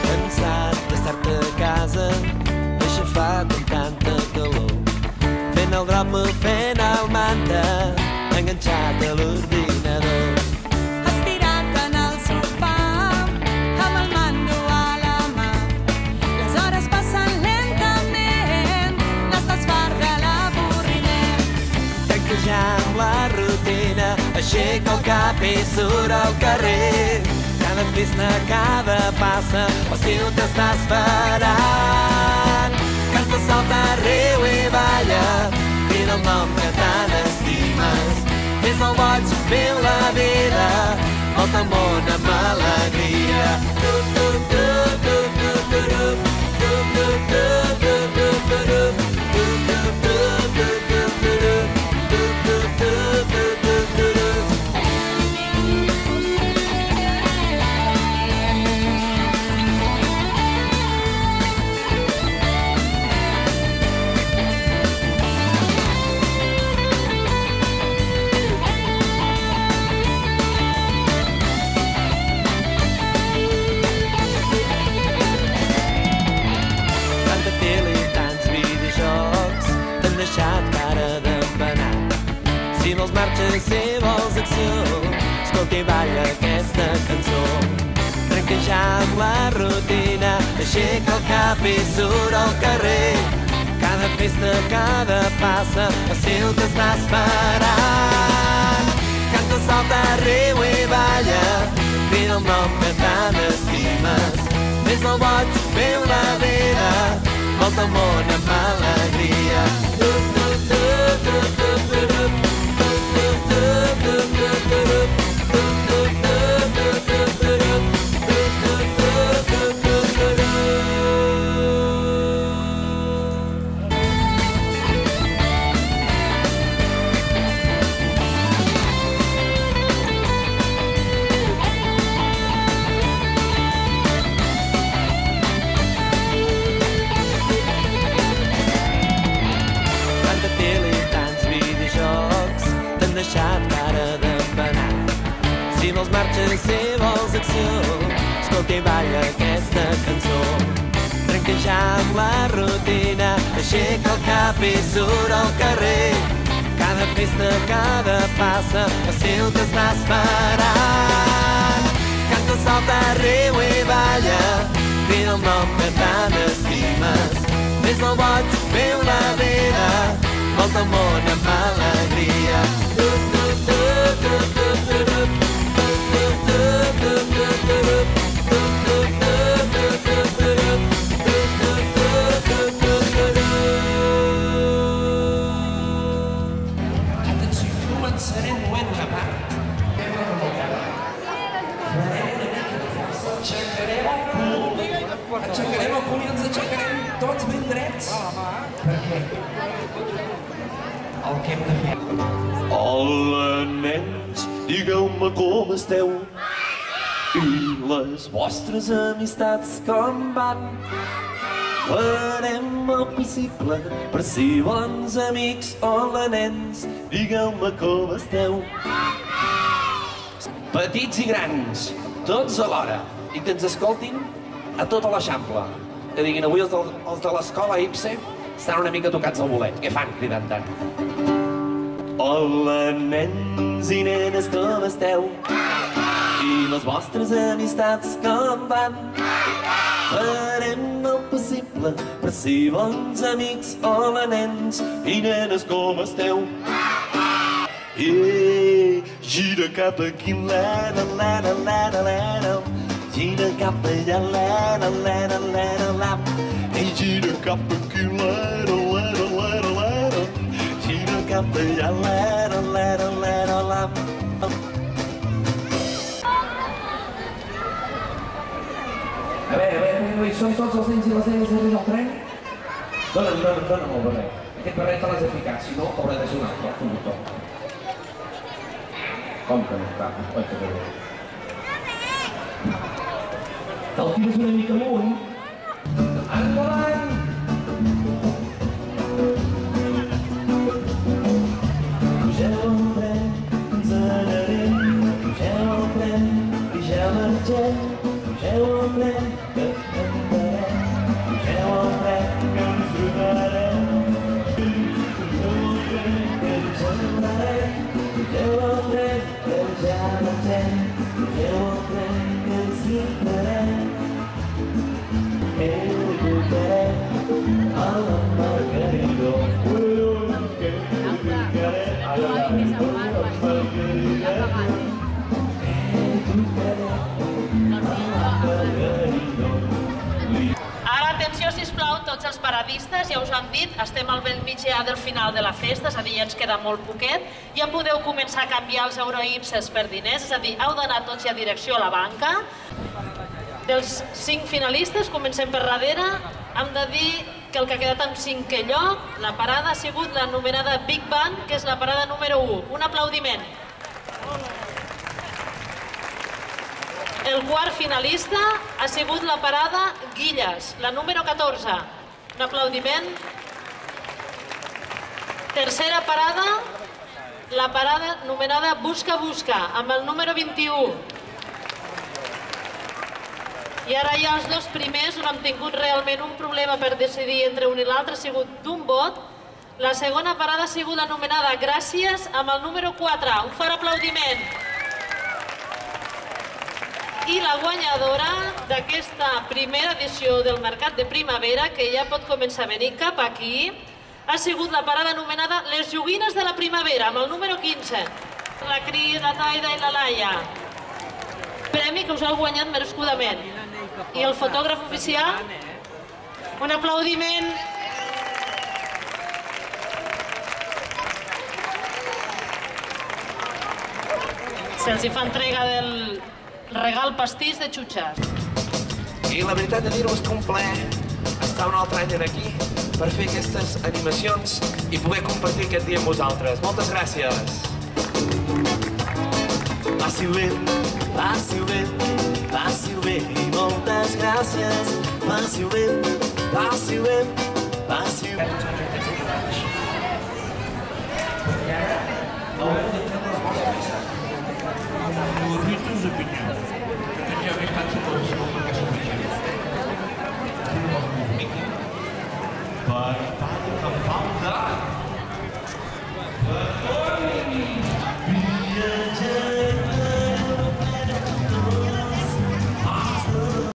Cansat d'estar-te a casa, aixafat amb tanta calor, fent el drop, fent el manta, enganxat a l'ordinador. Estirat en el sofà, amb el mando a la mà. Les hores passen lentament, n'estàs fart de l'avorriment. Tanquejant la rutina, aixeca el cap i surt al carrer. Cada festa, cada passa, l'estiu t'està esperant. Canta, salta, riu i balla, crida el nom que tant estimes. Fes el boig, viu la vida, volta el món amb alegria. Deixat cara d'empenat. Si vols marxa, si vols acció, escolta i balla aquesta cançó. Trenqueja amb la rutina, aixeca el cap i surt al carrer. Cada festa, cada passa, l'estiu t'està esperant. Canta, salta, riu i balla, crida el nom que tant estimes. Fes el boig, viu la vida, volta el món amb alegria. Deixat cara d'empenat. Si vols marxa, si vols acció, escolta i balla aquesta cançó. Trenqueja amb la rutina, aixeca el cap i surt al carrer. Cada festa, cada passa, l'estiu t'està esperant. Canta, salta, riu i balla, crida el nom que tant estimes. Fes el boig, viu la vida, volta el món amb alegria. Atenció, començarem movent una part. Fem la revoltada. Farem una mica de força. Aixecarem el cul. Aixecarem el cul i ens aixecarem tots ben drets. Perquè el que hem de fer... Hola, nens, digueu-me com esteu i les vostres amistats com van. Farem el possible per ser bons amics. Hola, nens, digueu-me com esteu. Petits i grans, tots alhora, i que ens escoltin a tota l'Eixample. Que diguin, avui els de l'escola IPSE estan una mica tocats al bolet. Què fan cridant tant? Hola, nens i nenes, com esteu? I les vostres amistats com van? Farem el possible per ser bons amics. Hola, nens i nenes, com esteu? Gira cap aquí, lena, lena, lena, lena. Gira cap allà, lena, lena, lena, lena. Gira cap aquí, lena, lena, lena, lena. Gira cap allà, lena, lena, lena, lena. A veure, són tots els nens i les nenes darrere del tren? Dóna'm el barret. Aquest barret te l'has de ficar, si no haurà de ser un altre, el conductor. Com que no està? Te'l tires una mica amunt. Endavant! Pugeu al tren, ens n'anem. Pugeu al tren, i ja marxem. Pugeu al tren, que cantarem. Pugeu al tren, que ens trobarem. Pugeu al tren, que ens entrarem. Pugeu al tren, que ja marxem. Pugeu al tren, que ens trobarem. Educarem a la Margarida. Ara, atenció, sisplau, tots els paradistes, ja us han dit, estem al bell mig ja del final de la festa, és a dir, ja ens queda molt poquet, ja podeu començar a canviar els euroipses per diners, és a dir, heu d'anar tots ja direcció a la banca. Dels 5 finalistes, comencem per darrere, hem de dir que el que ha quedat en 5è lloc, la parada ha sigut l'anomenada Big Band, que és la parada número 1. Un aplaudiment. El quart finalista ha sigut la parada Guilles, la número 14. Un aplaudiment. Tercera parada, la parada anomenada Busca Busca, amb el número 21. I ara ja els dos primers on hem tingut realment un problema per decidir entre un i l'altre, ha sigut d'un vot. La segona parada ha sigut l'anomenada Gràcies, amb el número 4. Un fort aplaudiment. I la guanyadora d'aquesta primera edició del Mercat de Primavera, que ja pot començar a venir cap aquí, ha sigut la parada anomenada Les Joguines de la Primavera, amb el número 15. La Cris, la Taida i la Laia. Premi que us heu guanyat merescudament. I el fotògraf oficial, un aplaudiment. Se'ls hi fa entrega del regal pastís de xutxes. I la veritat de dir-vos que un plaer estar un altre any aquí per fer aquestes animacions i poder compartir aquest dia amb vosaltres. Moltes gràcies. Passi-ho bé, passi-ho bé, passi-ho bé i moltes gràcies. Passi-ho bé, passi-ho bé, passi-ho bé.